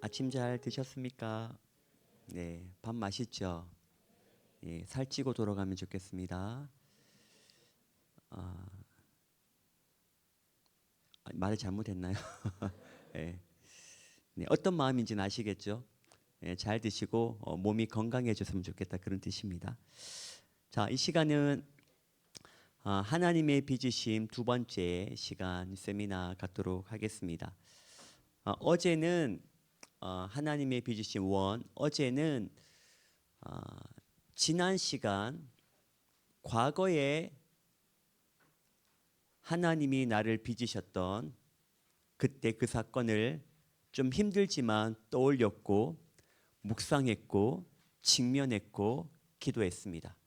아침 잘 드셨습니까? 네, 밥 맛있죠? 예, 살찌고 돌아가면 좋겠습니다. 말을 잘못했나요? 예, 네, 어떤 마음인지는 아시겠죠? 예, 잘 드시고 몸이 건강해졌으면 좋겠다 그런 뜻입니다. 자, 이 시간은 하나님의 빚으심 두 번째 시간 세미나 갖도록 하겠습니다. 어제는 하나님의 빚으심 원, 어제는 어, 지난 시간 과거에 하나님이 나를 빚으셨던 그때 그 사건을 좀 힘들지만 떠올렸고 묵상했고 직면했고 기도했습니다.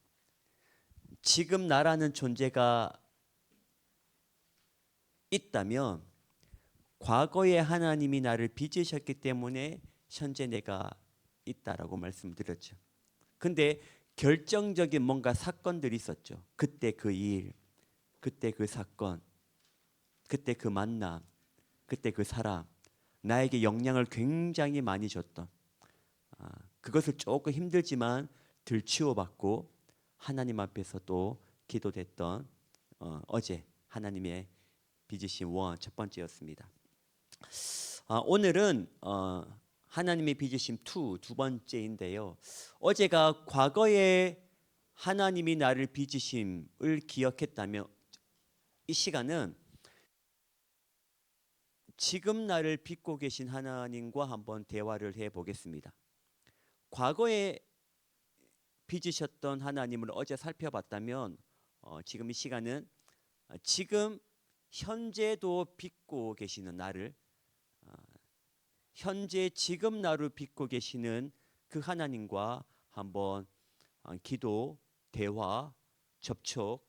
지금 나라는 존재가 있다면 과거에 하나님이 나를 빚으셨기 때문에 현재 내가 있다라고 말씀드렸죠. 근데 결정적인 뭔가 사건들이 있었죠. 그때 그 일, 그때 그 사건, 그때 그 만남, 그때 그 사람, 나에게 영향을 굉장히 많이 줬던 그것을 조금 힘들지만 들치워받고 하나님 앞에서 또 기도됐던 어제 하나님의 빚으신 원 첫 번째였습니다. 오늘은 하나님의 빚으심 두 번째인데요. 어제가 과거에 하나님이 나를 빚으심을 기억했다면 이 시간은 지금 나를 빚고 계신 하나님과 한번 대화를 해보겠습니다. 과거에 빚으셨던 하나님을 어제 살펴봤다면 지금 이 시간은 지금 현재도 빚고 계시는 나를 현재 지금 나를 빚고 계시는 그 하나님과 한번 기도, 대화, 접촉,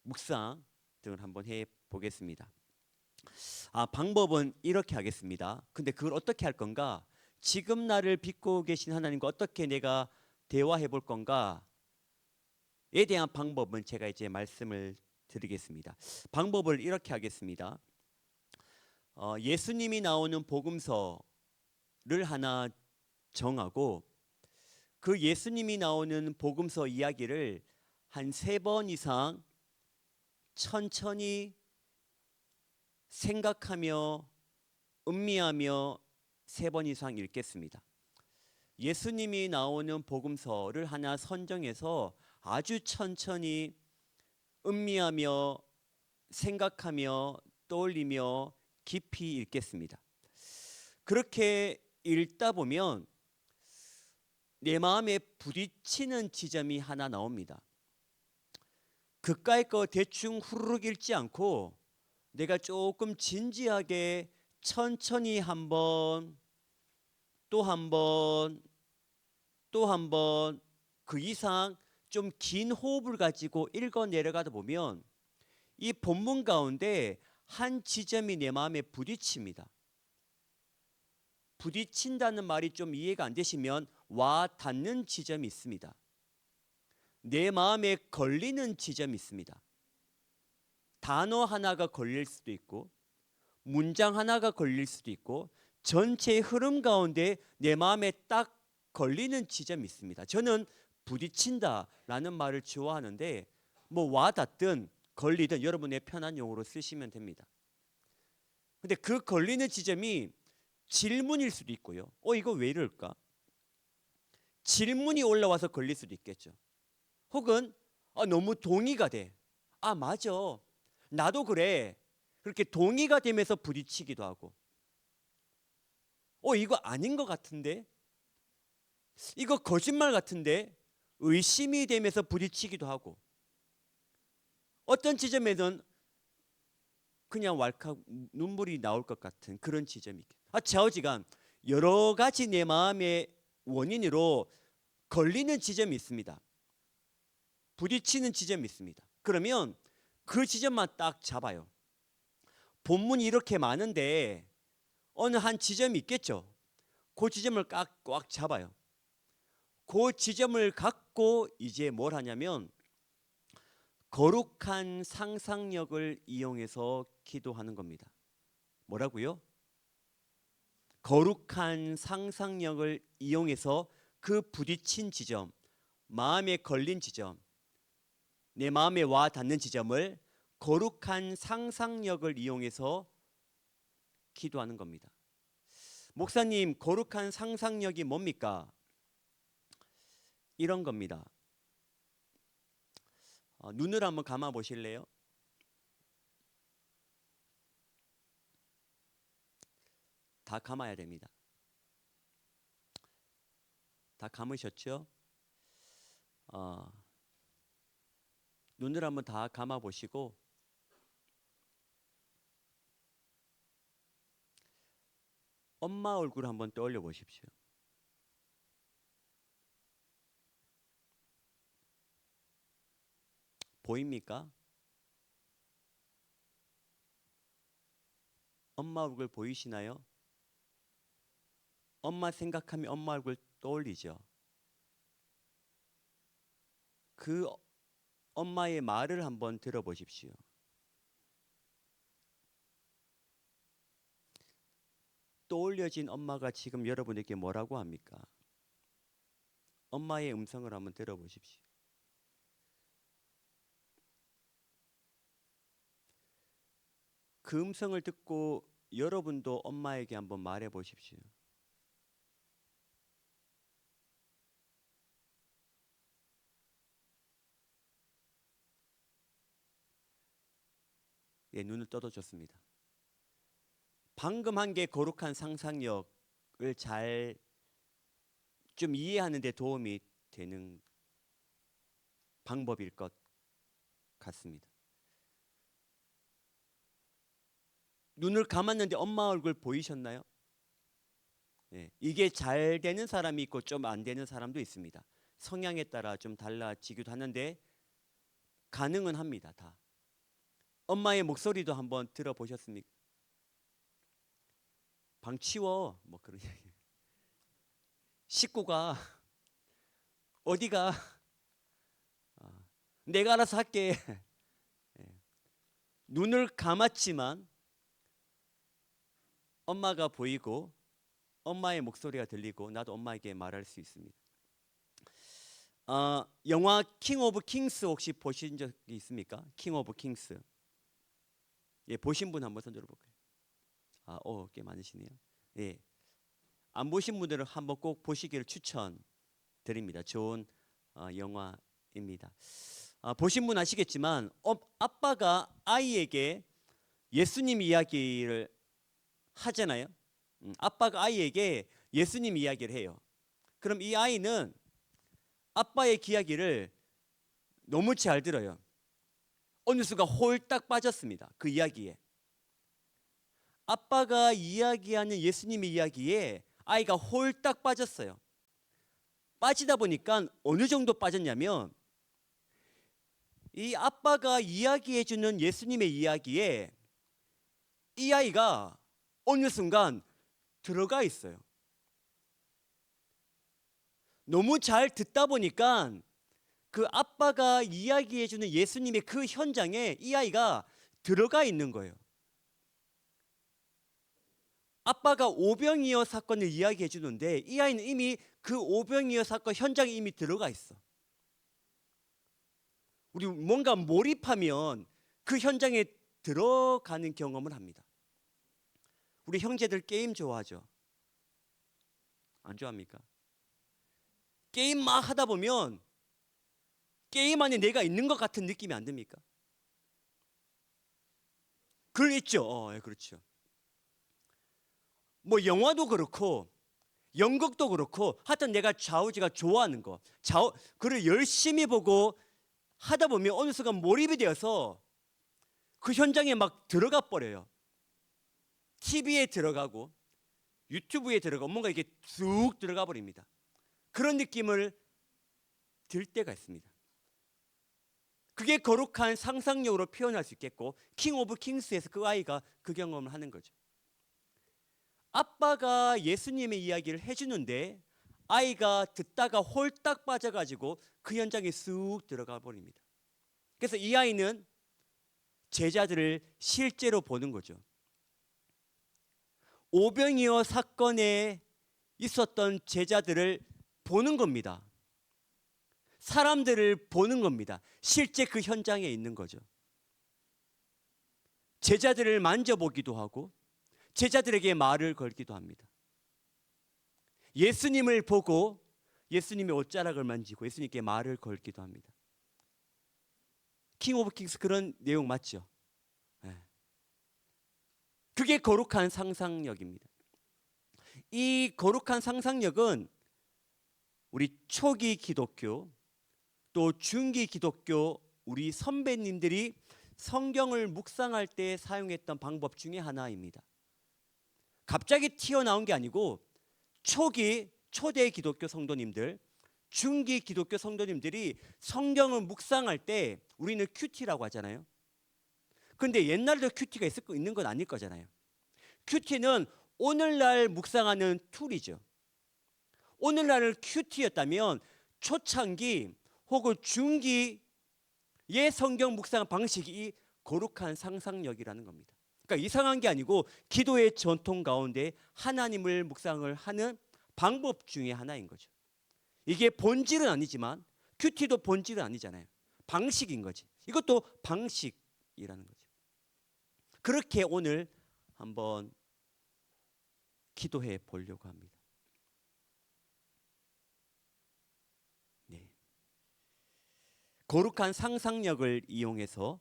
묵상 등을 한번 해보겠습니다. 방법은 이렇게 하겠습니다. 근데 그걸 어떻게 할 건가? 지금 나를 빚고 계신 하나님과 어떻게 내가 대화해 볼 건가에 대한 방법은 제가 이제 말씀을 드리겠습니다. 방법을 이렇게 하겠습니다. 예수님이 나오는 복음서를 하나 정하고 그 예수님이 나오는 복음서 이야기를 한 3번 이상 천천히 생각하며 음미하며 3번 이상 읽겠습니다. 예수님이 나오는 복음서를 하나 선정해서 아주 천천히 음미하며 생각하며 떠올리며 깊이 읽겠습니다. 그렇게 읽다 보면 내 마음에 부딪히는 지점이 하나 나옵니다. 그까이 거 대충 후루룩 읽지 않고 내가 조금 진지하게 천천히 한번 또 한 번 또 한 번 그 이상 좀 긴 호흡을 가지고 읽어 내려가다 보면 이 본문 가운데 한 지점이 내 마음에 부딪힙니다. 부딪힌다는 말이 좀 이해가 안 되시면 와 닿는 지점이 있습니다. 내 마음에 걸리는 지점이 있습니다. 단어 하나가 걸릴 수도 있고 문장 하나가 걸릴 수도 있고 전체의 흐름 가운데 내 마음에 딱 걸리는 지점이 있습니다. 저는 부딪힌다라는 말을 좋아하는데 뭐 와닿든 걸리든 여러분의 편한 용어로 쓰시면 됩니다. 근데 그 걸리는 지점이 질문일 수도 있고요. 이거 왜 이럴까? 질문이 올라와서 걸릴 수도 있겠죠. 혹은 너무 동의가 돼. 맞아. 나도 그래. 그렇게 동의가 되면서 부딪히기도 하고. 이거 아닌 것 같은데? 이거 거짓말 같은데? 의심이 되면서 부딪히기도 하고. 어떤 지점에는 그냥 왈칵 눈물이 나올 것 같은 그런 지점이 있겠다. 좌우지간 여러 가지 내 마음의 원인으로 걸리는 지점이 있습니다. 부딪히는 지점이 있습니다. 그러면 그 지점만 딱 잡아요. 본문이 이렇게 많은데 어느 한 지점이 있겠죠. 그 지점을 꽉 잡아요. 그 지점을 갖고 이제 뭘 하냐면 거룩한 상상력을 이용해서 기도하는 겁니다. 뭐라고요? 거룩한 상상력을 이용해서 그 부딪힌 지점, 마음에 걸린 지점, 내 마음에 와 닿는 지점을 거룩한 상상력을 이용해서 기도하는 겁니다. 목사님, 거룩한 상상력이 뭡니까? 이런 겁니다. 눈을 한번 감아 보실래요? 다 감아야 됩니다. 다 감으셨죠? 눈을 한번 다 감아 보시고 엄마 얼굴 한번 떠올려 보십시오. 보입니까? 엄마 얼굴 보이시나요? 엄마 생각하면 엄마 얼굴 떠올리죠. 그 엄마의 말을 한번 들어보십시오. 떠올려진 엄마가 지금 여러분에게 뭐라고 합니까? 엄마의 음성을 한번 들어보십시오. 그 음성을 듣고 여러분도 엄마에게 한번 말해 보십시오. 예, 눈을 떠도셨습니다. 방금 한 게 거룩한 상상력을 잘 좀 이해하는 데 도움이 되는 방법일 것 같습니다. 눈을 감았는데 엄마 얼굴 보이셨나요? 예, 이게 잘 되는 사람이 있고 좀 안 되는 사람도 있습니다. 성향에 따라 좀 달라지기도 하는데 가능은 합니다. 다. 엄마의 목소리도 한번 들어보셨습니까? 방 치워 뭐 그런 얘기. 식구가 어디가 내가 알아서 할게. 예. 눈을 감았지만 엄마가 보이고 엄마의 목소리가 들리고 나도 엄마에게 말할 수 있습니다. 영화 킹 오브 킹스 혹시 보신 적이 있습니까? 킹 오브 킹스. 예, 보신 분 한번 손 들어볼까요? 꽤 많으시네요. 예, 안 보신 분들은 한번 꼭 보시기를 추천드립니다. 좋은 영화입니다. 보신 분 아시겠지만 아빠가 아이에게 예수님 이야기를 하잖아요. 아빠가 아이에게 예수님 이야기를 해요. 그럼 이 아이는 아빠의 이야기를 너무 잘 들어요. 어느 순간 홀딱 빠졌습니다. 그 이야기에. 아빠가 이야기하는 예수님의 이야기에 아이가 홀딱 빠졌어요. 빠지다 보니까 어느 정도 빠졌냐면 이 아빠가 이야기해 주는 예수님의 이야기에 이 아이가 어느 순간 들어가 있어요. 너무 잘 듣다 보니까 그 아빠가 이야기해 주는 예수님의 그 현장에 이 아이가 들어가 있는 거예요. 아빠가 오병이어 사건을 이야기해 주는데 이 아이는 이미 그 오병이어 사건 현장에 이미 들어가 있어. 우리 뭔가 몰입하면 그 현장에 들어가는 경험을 합니다. 우리 형제들 게임 좋아하죠? 안 좋아합니까? 게임 막 하다 보면 게임 안에 내가 있는 것 같은 느낌이 안 듭니까? 그렇죠. 그렇죠. 뭐 영화도 그렇고 연극도 그렇고 하여튼 내가 좌우지가 좋아하는 거 그를 열심히 보고 하다 보면 어느 순간 몰입이 되어서 그 현장에 막 들어가 버려요. TV에 들어가고 유튜브에 들어가고 뭔가 이렇게 쑥 들어가 버립니다. 그런 느낌을 들 때가 있습니다. 그게 거룩한 상상력으로 표현할 수 있겠고 킹 오브 킹스에서 그 아이가 그 경험을 하는 거죠. 아빠가 예수님의 이야기를 해주는데 아이가 듣다가 홀딱 빠져가지고 그 현장에 쑥 들어가 버립니다. 그래서 이 아이는 제자들을 실제로 보는 거죠. 오병이어 사건에 있었던 제자들을 보는 겁니다. 사람들을 보는 겁니다. 실제 그 현장에 있는 거죠. 제자들을 만져보기도 하고 제자들에게 말을 걸기도 합니다. 예수님을 보고 예수님의 옷자락을 만지고 예수님께 말을 걸기도 합니다. 킹 오브 킹스 그런 내용 맞죠? 네. 그게 거룩한 상상력입니다. 이 거룩한 상상력은 우리 초기 기독교 또 중기 기독교 우리 선배님들이 성경을 묵상할 때 사용했던 방법 중에 하나입니다. 갑자기 튀어나온 게 아니고 초대 기독교 성도님들, 중기 기독교 성도님들이 성경을 묵상할 때 우리는 큐티라고 하잖아요. 근데 옛날에도 큐티가 있는 건 아닐 거잖아요. 큐티는 오늘날 묵상하는 툴이죠. 오늘날을 큐티였다면 초창기 혹은 중기의 성경 묵상 방식이 이 거룩한 상상력이라는 겁니다. 그러니까 이상한 게 아니고 기도의 전통 가운데 하나님을 묵상을 하는 방법 중에 하나인 거죠. 이게 본질은 아니지만 큐티도 본질은 아니잖아요. 방식인 거지. 이것도 방식이라는 거죠. 그렇게 오늘 한번 기도해 보려고 합니다. 네. 거룩한 상상력을 이용해서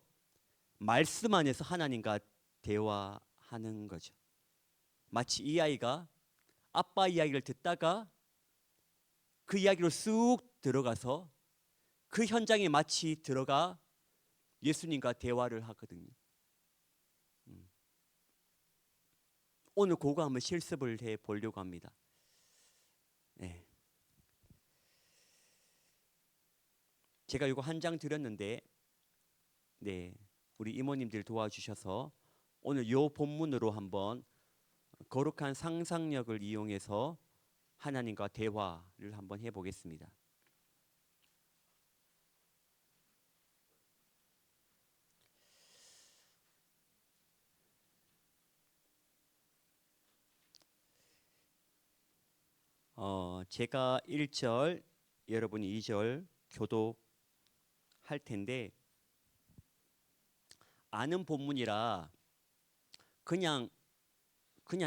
말씀 안에서 하나님과 대화하는 거죠. 마치 이 아이가 아빠 이야기를 듣다가 그 이야기로 쑥 들어가서 그 현장에 마치 들어가 예수님과 대화를 하거든요. 오늘 그거 한번 실습을 해 보려고 합니다. 네. 제가 이거 한 장 드렸는데, 네, 우리 이모님들 도와주셔서 오늘 요 본문으로 한번 거룩한 상상력을 이용해서 하나님과 대화를 한번 해보겠습니다. 제가 1절, 여러분이 2절 교독할 텐데 아는 본문이라 그냥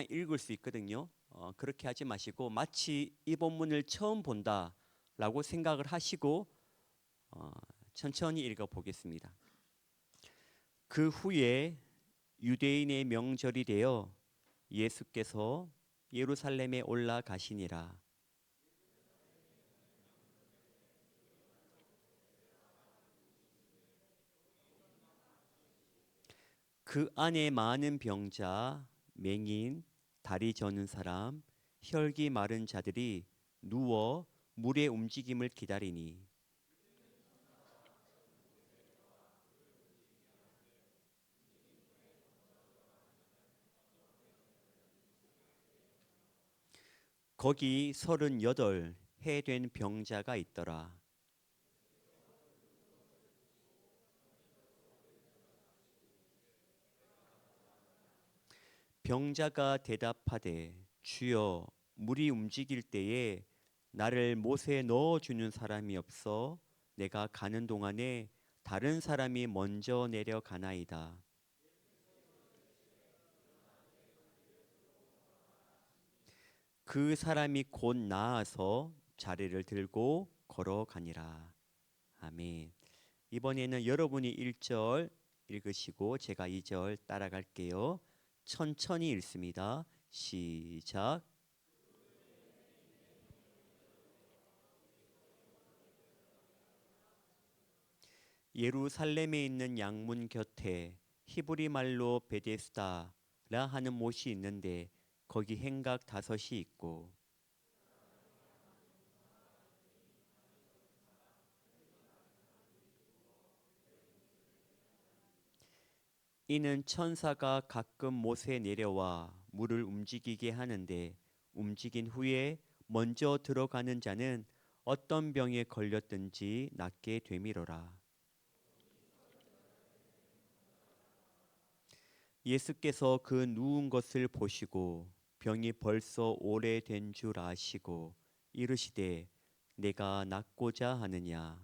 읽을 수 있거든요. 그렇게 하지 마시고 마치 이 본문을 처음 본다라고 생각을 하시고 천천히 읽어보겠습니다. 그 후에 유대인의 명절이 되어 예수께서 예루살렘에 올라가시니라. 그 안에 많은 병자, 맹인, 다리 저는 사람, 혈기 마른 자들이 누워 물의 움직임을 기다리니 거기 38 해 된 병자가 있더라. 병자가 대답하되 주여 물이 움직일 때에 나를 못에 넣어 주는 사람이 없어 내가 가는 동안에 다른 사람이 먼저 내려가나이다. 그 사람이 곧 나아서 자리를 들고 걸어가니라. 아멘. 이번에는 여러분이 1절 읽으시고 제가 2절 따라갈게요. 천천히 읽습니다. 시작. 예루살렘에 있는 양문 곁에 히브리 말로 베데스다라 하는 못이 있는데 거기 행각 5이 있고 이는 천사가 가끔 못에 내려와 물을 움직이게 하는데 움직인 후에 먼저 들어가는 자는 어떤 병에 걸렸든지 낫게 되미로라. 예수께서 그 누운 것을 보시고 병이 벌써 오래된 줄 아시고 이르시되 내가 낫고자 하느냐.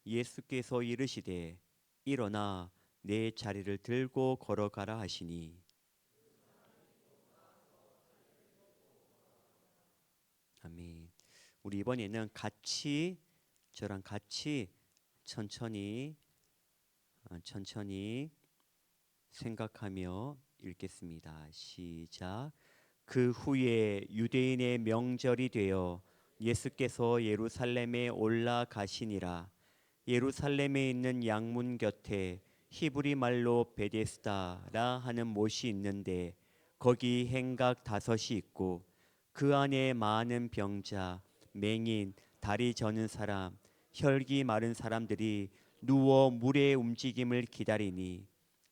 예수께서 이르시되 일어나 내 자리를 들고 걸어가라 하시니. 아멘. 우리 이번에는 같이 저랑 같이 천천히 천천히 생각하며 읽겠습니다. 시작. 그 후에 유대인의 명절이 되어 예수께서 예루살렘에 올라가시니라. 예루살렘에 있는 양문 곁에 히브리 말로 베데스다라 하는 못이 있는데 거기 행각 5이 있고 그 안에 많은 병자, 맹인, 다리 저는 사람, 혈기 마른 사람들이 누워 물의 움직임을 기다리니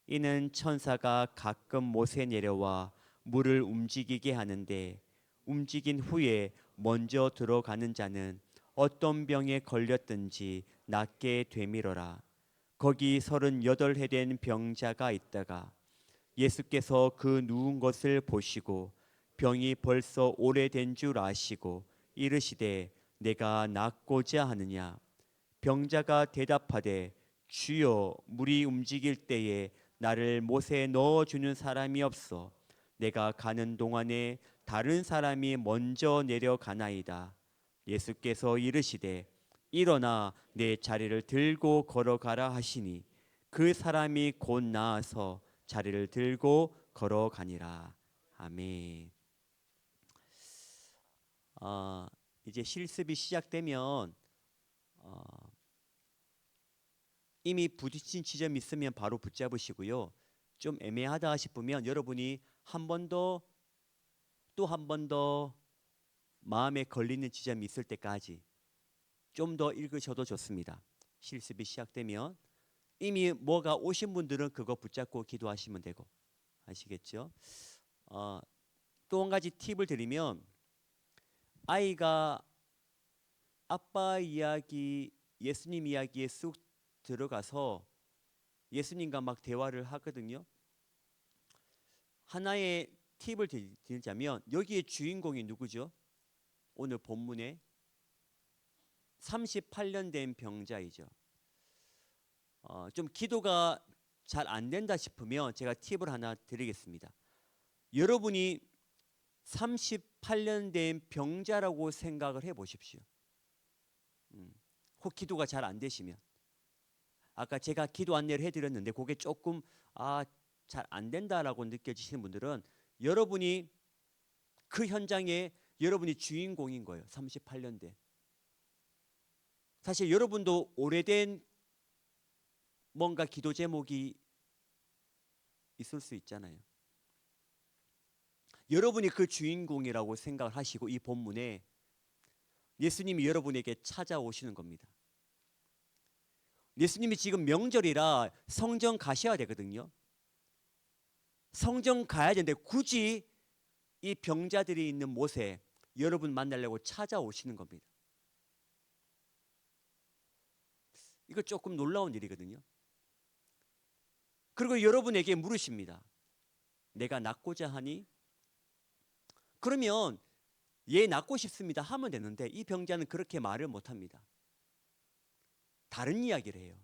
이는 천사가 가끔 못에 내려와 물을 움직이게 하는데 움직인 후에 먼저 들어가는 자는 어떤 병에 걸렸든지 낫게 되밀어라. 거기 38해 된 병자가 있다가 예수께서 그 누운 것을 보시고 병이 벌써 오래된 줄 아시고 이르시되 내가 낫고자 하느냐. 병자가 대답하되 주여 물이 움직일 때에 나를 못에 넣어주는 사람이 없어 내가 가는 동안에 다른 사람이 먼저 내려가나이다. 예수께서 이르시되 일어나 내 자리를 들고 걸어가라 하시니 그 사람이 곧 나아서 자리를 들고 걸어가니라. 아멘. 이제 실습이 시작되면 이미 부딪힌 지점이 있으면 바로 붙잡으시고요. 좀 애매하다 싶으면 여러분이 한 번 더 또 한 번 더 마음에 걸리는 지점이 있을 때까지 좀 더 읽으셔도 좋습니다. 실습이 시작되면 이미 뭐가 오신 분들은 그거 붙잡고 기도하시면 되고, 아시겠죠? 또 한 가지 팁을 드리면 아이가 아빠 이야기, 예수님 이야기에 쑥 들어가서 예수님과 막 대화를 하거든요. 하나의 팁을 드리자면 여기에 주인공이 누구죠? 오늘 본문에 38년 된 병자이죠. 좀 기도가 잘 안 된다 싶으면 제가 팁을 하나 드리겠습니다. 여러분이 38년 된 병자라고 생각을 해 보십시오. 혹 기도가 잘 안 되시면 아까 제가 기도 안내를 해드렸는데 그게 조금 잘 안 된다라고 느껴지시는 분들은 여러분이 그 현장에 여러분이 주인공인 거예요. 38년 된. 사실 여러분도 오래된 뭔가 기도 제목이 있을 수 있잖아요. 여러분이 그 주인공이라고 생각을 하시고 이 본문에 예수님이 여러분에게 찾아오시는 겁니다. 예수님이 지금 명절이라 성전 가셔야 되거든요. 성전 가야 되는데 굳이 이 병자들이 있는 못에 여러분 만나려고 찾아오시는 겁니다. 이거 조금 놀라운 일이거든요. 그리고 여러분에게 물으십니다. 내가 낫고자 하니? 그러면 예, 낫고 싶습니다 하면 되는데 이 병자는 그렇게 말을 못합니다. 다른 이야기를 해요.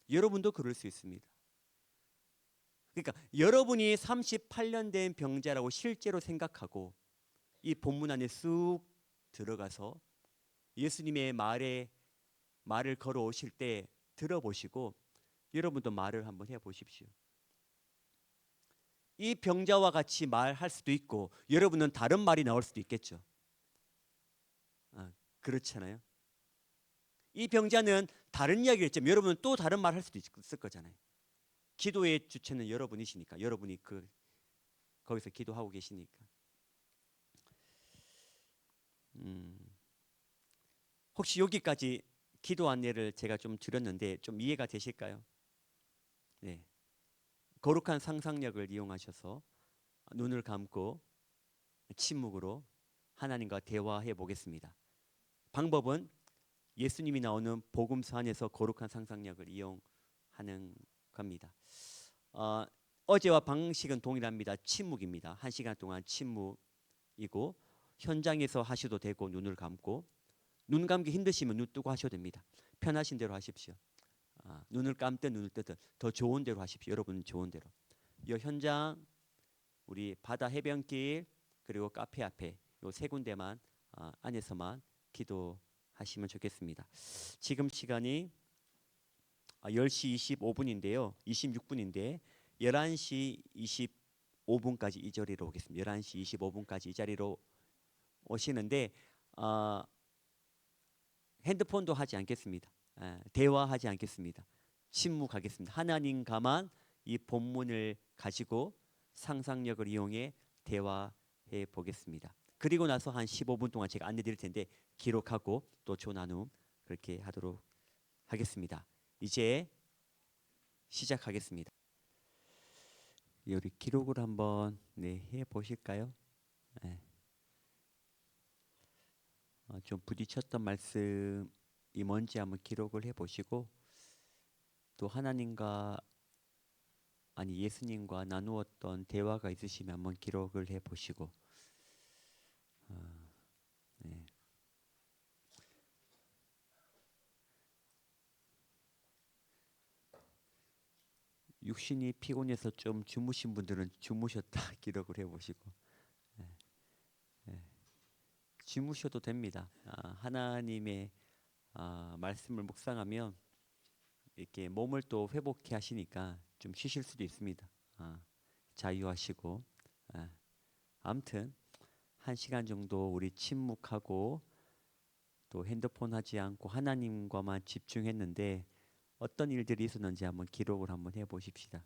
여러분도 그럴 수 있습니다. 그러니까 여러분이 38년 된 병자라고 실제로 생각하고 이 본문 안에 쑥 들어가서 예수님의 말을 걸어오실 때 들어보시고 여러분도 말을 한번 해보십시오. 이 병자와 같이 말할 수도 있고 여러분은 다른 말이 나올 수도 있겠죠. 그렇잖아요. 이 병자는 다른 이야기를 했지만 여러분은 또 다른 말 할 수도 있을 거잖아요. 기도의 주체는 여러분이시니까 여러분이 거기서 기도하고 계시니까. 혹시 여기까지 기도 안내를 제가 좀 드렸는데 좀 이해가 되실까요? 네. 거룩한 상상력을 이용하셔서 눈을 감고 침묵으로 하나님과 대화해 보겠습니다. 방법은 예수님이 나오는 복음서 안에서 거룩한 상상력을 이용하는 겁니다. 어제와 방식은 동일합니다. 침묵입니다. 1시간 동안 침묵이고 현장에서 하셔도 되고 눈을 감고 눈 감기 힘드시면 눈 뜨고 하셔도 됩니다. 편하신 대로 하십시오. 눈을 감든 눈을 뜨든 더 좋은 대로 하십시오. 여러분 좋은 대로. 이 현장 우리 바다 해변길 그리고 카페 앞에 요 세 군데만 안에서만 기도하시면 좋겠습니다. 지금 시간이 10시 25분인데요. 26분인데 11시 25분까지 이 자리로 오겠습니다. 11시 25분까지 이 자리로 오시는데 핸드폰도 하지 않겠습니다. 대화하지 않겠습니다. 침묵하겠습니다. 하나님과만 이 본문을 가지고 상상력을 이용해 대화해 보겠습니다. 그리고 나서 한 15분 동안 제가 안내 드릴 텐데 기록하고 또 조나눔 그렇게 하도록 하겠습니다. 이제 시작하겠습니다. 우리 기록을 한번 해 보실까요? 좀 부딪혔던 말씀이 뭔지 한번 기록을 해 보시고 또 하나님과 아니 예수님과 나누었던 대화가 있으시면 한번 기록을 해 보시고 네. 육신이 피곤해서 좀 주무신 분들은 주무셨다 기록을 해 보시고 주무셔도 됩니다. 하나님의 말씀을 묵상하면 이렇게 몸을 또 회복해 하시니까 좀 쉬실 수도 있습니다. 자유하시고 아무튼 1시간 정도 우리 침묵하고 또 핸드폰 하지 않고 하나님과만 집중했는데 어떤 일들이 있었는지 한번 기록을 한번 해보십시다.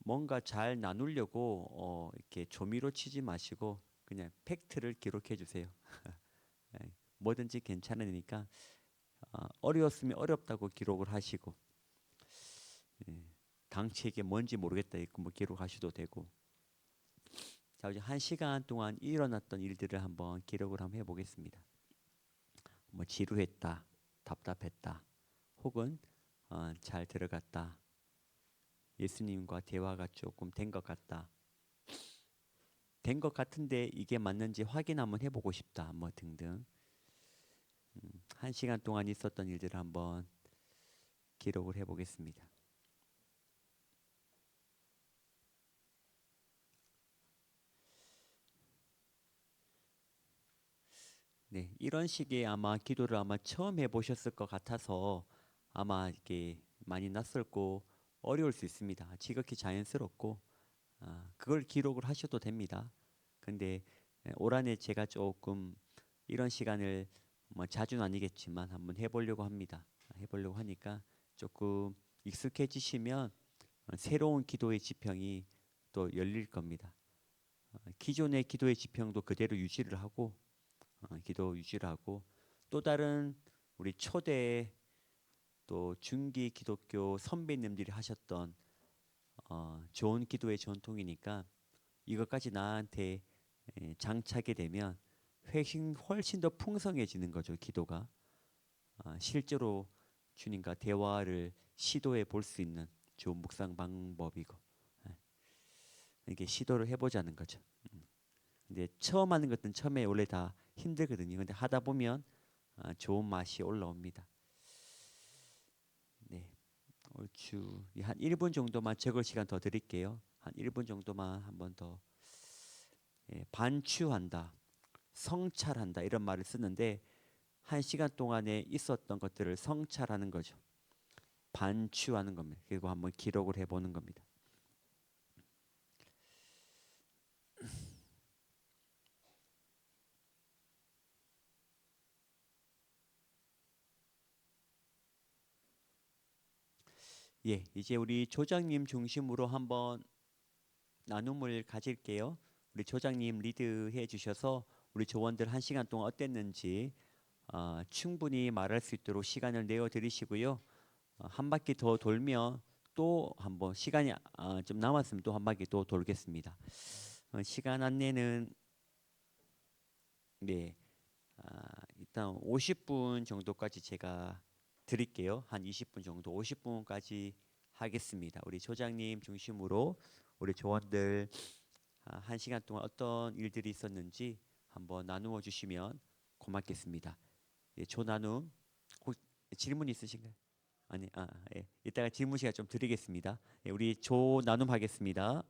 뭔가 잘 나누려고 이렇게 조미료 치지 마시고 그냥 팩트를 기록해 주세요. 뭐든지 괜찮으니까 어려웠으면 어렵다고 기록을 하시고 당시 이게 뭔지 모르겠다 이거 뭐 기록하셔도 되고. 자 이제 1시간 동안 일어났던 일들을 한번 기록을 한번 해보겠습니다. 뭐 지루했다, 답답했다, 혹은 잘 들어갔다, 예수님과 대화가 조금 된 것 같다, 된 것 같은데 이게 맞는지 확인 한번 해보고 싶다, 뭐 등등. 1시간 동안 있었던 일들을 한번 기록을 해보겠습니다. 네, 이런 식의 아마 기도를 아마 처음 해보셨을 것 같아서 아마 이렇게 많이 낯설고 어려울 수 있습니다. 지극히 자연스럽고 그걸 기록을 하셔도 됩니다. 근데 올 한해 제가 조금 이런 시간을 뭐 자주는 아니겠지만 한번 해보려고 합니다. 해보려고 하니까 조금 익숙해지시면 새로운 기도의 지평이 또 열릴 겁니다. 기존의 기도의 지평도 그대로 유지를 하고 기도 유지를 하고 또 다른 우리 초대 또 중기 기독교 선배님들이 하셨던 좋은 기도의 전통이니까 이것까지 나한테 장착이 되면 훨씬 더 풍성해지는 거죠. 기도가 실제로 주님과 대화를 시도해 볼 수 있는 좋은 묵상 방법이고 이게 시도를 해보자는 거죠. 근데 처음 하는 것은 처음에 원래 다 힘들거든요. 근데 하다 보면 좋은 맛이 올라옵니다. 네, 얼추 한 1분 정도만 적을 시간 더 드릴게요. 한 1분 정도만 한번 더 반추한다, 성찰한다 이런 말을 쓰는데 1시간 동안에 있었던 것들을 성찰하는 거죠. 반추하는 겁니다. 그리고 한번 기록을 해보는 겁니다. 예, 이제 우리 조장님 중심으로 한번 나눔을 가질게요. 우리 조장님 리드해 주셔서 우리 조원들 1시간 동안 어땠는지 충분히 말할 수 있도록 시간을 내어 드리시고요. 한 바퀴 더 돌면 또 한번 시간이 좀 남았으면 또 한 바퀴 또 돌겠습니다. 시간 안내는 네, 일단 50분 정도까지 제가 드릴게요. 한 20분 정도, 50분까지 하겠습니다. 우리 조장님 중심으로 우리 조원들 1시간 동안 어떤 일들이 있었는지 한번 나누어 주시면 고맙겠습니다. 예, 조나눔 혹 질문 있으신가요? 아니, 예. 이따가 질문 시간 좀 드리겠습니다. 예, 우리 조나눔 하겠습니다.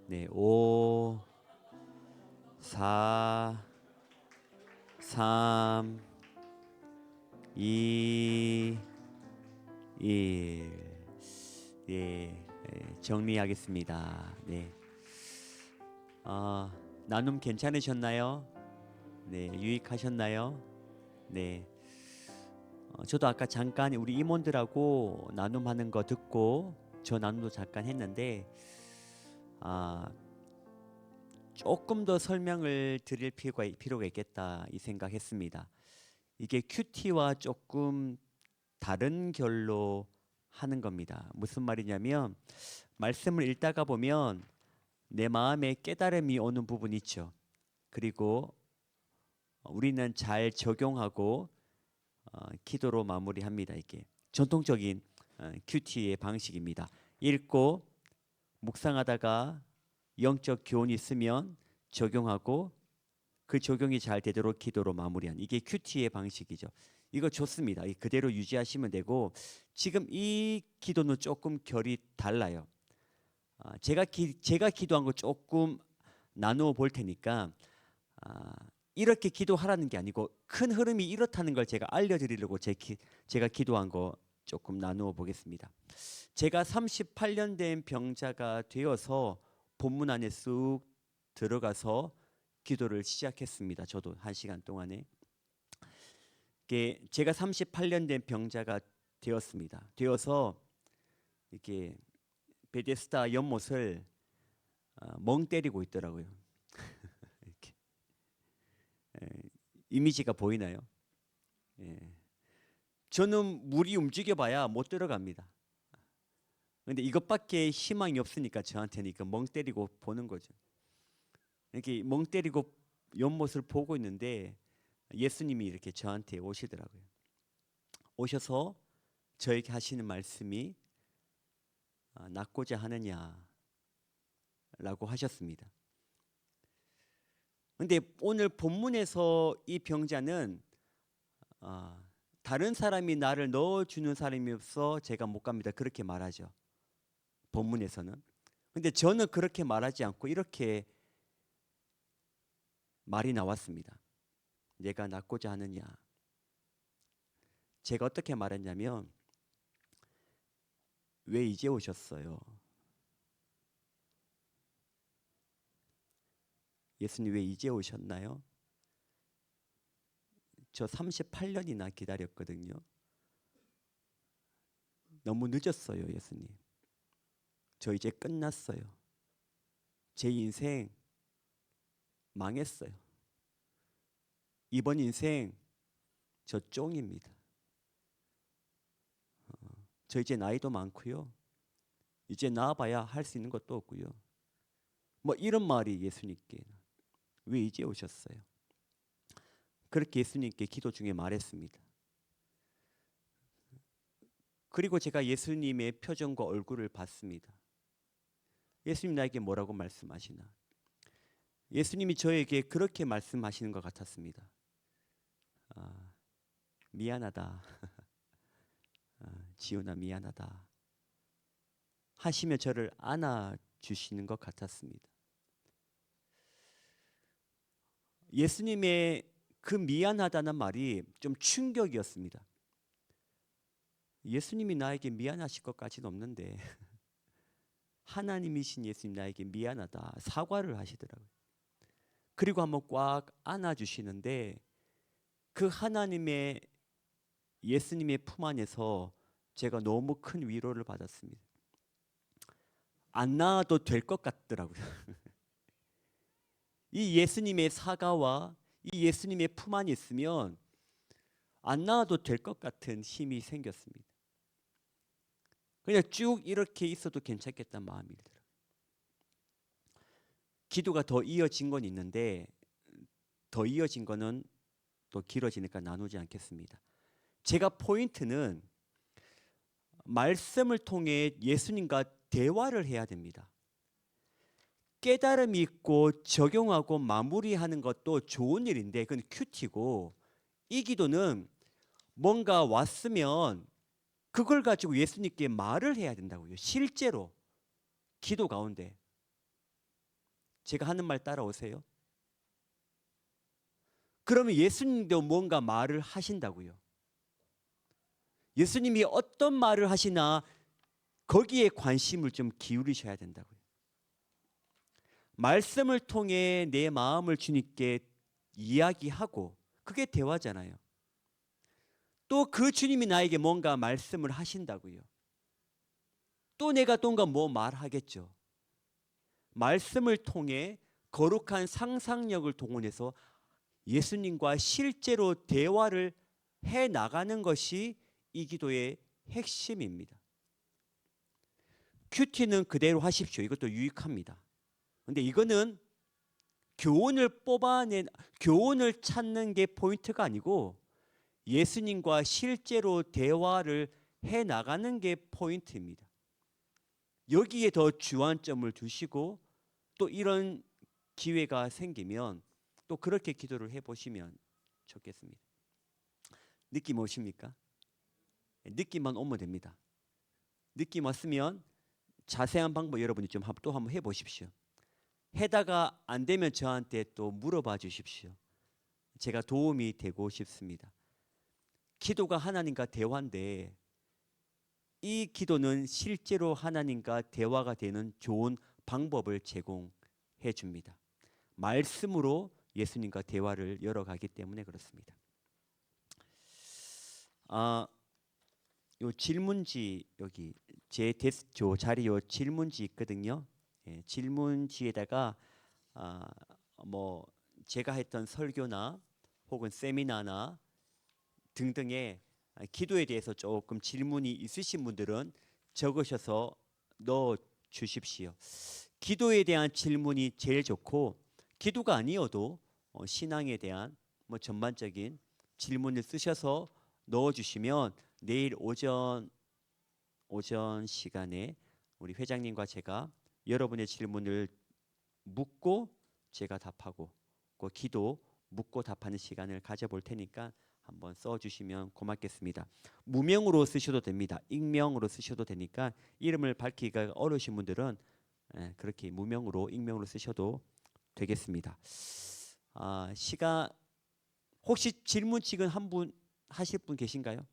네, 5, 4, 3, 2, 1. 예, 정리하겠습니다. 네. 나눔 괜찮으셨나요? 네, 유익하셨나요? 네. 저도 아까 잠깐 우리 임원들하고 나눔하는 거 듣고 저 나눔도 잠깐 했는데 조금 더 설명을 드릴 필요가 있겠다 이 생각했습니다. 이게 큐티와 조금 다른 결로 하는 겁니다. 무슨 말이냐면 말씀을 읽다가 보면 내 마음에 깨달음이 오는 부분이 있죠. 그리고 우리는 잘 적용하고 기도로 마무리합니다. 이게 전통적인 큐티의 방식입니다. 읽고 묵상하다가 영적 교훈이 있으면 적용하고 그 적용이 잘 되도록 기도로 마무리한 이게 큐티의 방식이죠. 이거 좋습니다. 그대로 유지하시면 되고 지금 이 기도는 조금 결이 달라요. 제가 기도한 거 조금 나누어 볼 테니까 이렇게 기도하라는 게 아니고 큰 흐름이 이렇다는 걸 제가 알려드리려고 제가 기도한 거 조금 나누어 보겠습니다. 제가 38년 된 병자가 되어서 본문 안에 쑥 들어가서 기도를 시작했습니다. 저도 1시간 동안에 제가 38년 된 병자가 되었습니다. 되어서 이렇게 베데스다 연못을 멍 때리고 있더라고요. 이렇게 이미지가 보이나요? 예. 저는 물이 움직여봐야 못 들어갑니다. 근데 이것밖에 희망이 없으니까 저한테는 멍 때리고 보는 거죠. 이렇게 멍 때리고 연못을 보고 있는데 예수님이 이렇게 저한테 오시더라고요. 오셔서 저에게 하시는 말씀이 낫고자 하느냐라고 하셨습니다. 근데 오늘 본문에서 이 병자는 다른 사람이 나를 넣어주는 사람이 없어 제가 못 갑니다. 그렇게 말하죠. 본문에서는. 근데 저는 그렇게 말하지 않고 이렇게 말이 나왔습니다. 내가 낫고자 하느냐. 제가 어떻게 말했냐면 왜 이제 오셨어요? 예수님 왜 이제 오셨나요? 저 38년이나 기다렸거든요. 너무 늦었어요, 예수님. 저 이제 끝났어요. 제 인생 망했어요. 이번 인생 저 쫑입니다. 저 이제 나이도 많고요. 이제 나와봐야 할 수 있는 것도 없고요. 뭐 이런 말이 예수님께 왜 이제 오셨어요? 그렇게 예수님께 기도 중에 말했습니다. 그리고 제가 예수님의 표정과 얼굴을 봤습니다. 예수님 나에게 뭐라고 말씀하시나? 예수님이 저에게 그렇게 말씀하시는 것 같았습니다. 미안하다. 지훈아 미안하다. 하시며 저를 안아주시는 것 같았습니다. 예수님의 그 미안하다는 말이 좀 충격이었습니다. 예수님이 나에게 미안하실 것까지는 없는데 하나님이신 예수님 나에게 미안하다 사과를 하시더라고요. 그리고 한번 꽉 안아주시는데 그 하나님의 예수님의 품 안에서 제가 너무 큰 위로를 받았습니다. 안 나아도 될 것 같더라고요. 이 예수님의 사과와 이 예수님의 품 안에 있으면 안 나아도 될 것 같은 힘이 생겼습니다. 그냥 쭉 이렇게 있어도 괜찮겠다는 마음이 들어요. 기도가 더 이어진 건 있는데 더 이어진 거는 또 길어지니까 나누지 않겠습니다. 제가 포인트는 말씀을 통해 예수님과 대화를 해야 됩니다. 깨달음이 있고 적용하고 마무리하는 것도 좋은 일인데 그건 큐티고, 이 기도는 뭔가 왔으면 그걸 가지고 예수님께 말을 해야 된다고요. 실제로 기도 가운데. 제가 하는 말 따라오세요. 그러면 예수님도 뭔가 말을 하신다고요. 예수님이 어떤 말을 하시나 거기에 관심을 좀 기울이셔야 된다고요. 말씀을 통해 내 마음을 주님께 이야기하고, 그게 대화잖아요. 또 그 주님이 나에게 뭔가 말씀을 하신다고요. 또 내가 뭔가 뭐 말하겠죠. 말씀을 통해 거룩한 상상력을 동원해서 예수님과 실제로 대화를 해 나가는 것이 이 기도의 핵심입니다. 큐티는 그대로 하십시오. 이것도 유익합니다. 근데 이거는 교훈을 찾는 게 포인트가 아니고 예수님과 실제로 대화를 해 나가는 게 포인트입니다. 여기에 더 주안점을 두시고 또 이런 기회가 생기면 또 그렇게 기도를 해보시면 좋겠습니다. 느낌 오십니까? 느낌만 오면 됩니다. 느낌 왔으면 자세한 방법 여러분이 좀 또 한번 해보십시오. 해다가 안 되면 저한테 또 물어봐 주십시오. 제가 도움이 되고 싶습니다. 기도가 하나님과 대화인데 이 기도는 실제로 하나님과 대화가 되는 좋은 방법을 제공해 줍니다. 말씀으로 예수님과 대화를 열어가기 때문에 그렇습니다. 요 질문지 여기 저 자리 요 질문지 있거든요. 예, 질문지에다가 뭐 제가 했던 설교나 혹은 세미나나 등등의 기도에 대해서 조금 질문이 있으신 분들은 적으셔서 넣어 주십시오. 기도에 대한 질문이 제일 좋고, 기도가 아니어도 신앙에 대한 뭐 전반적인 질문을 쓰셔서 넣어 주시면 내일 오전 시간에 우리 회장님과 제가 여러분의 질문을 묻고 제가 답하고 그 기도 묻고 답하는 시간을 가져볼 테니까 한번 써주시면 고맙겠습니다. 무명으로 쓰셔도 됩니다. 익명으로 쓰셔도 되니까 이름을 밝히기가 어려우신 분들은 그렇게 무명으로 익명으로 쓰셔도 되겠습니다. 시간 혹시 질문 지금 한 분 하실 분 계신가요?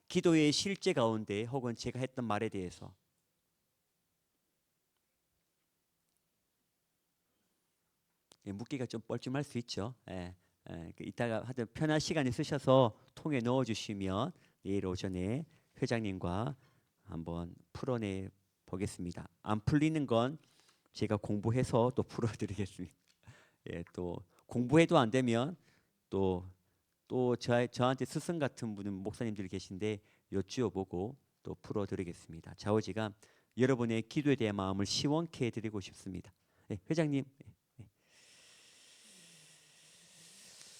기도의 실제 가운데 혹은 제가 했던 말에 대해서. 묻기가 좀 뻘쭘할 수 있죠. 이따가 하여튼 편한 시간에 쓰셔서 통에 넣어주시면 내일 오전에 회장님과 한번 풀어내 보겠습니다. 안 풀리는 건 제가 공부해서 또 풀어드리겠습니다. 또 공부해도 안 되면 또 저한테 스승 같은 분은 목사님들이 계신데 여쭈어보고 또 풀어드리겠습니다. 좌우지간 여러분의 기도에 대한 마음을 시원케 해드리고 싶습니다. 회장님.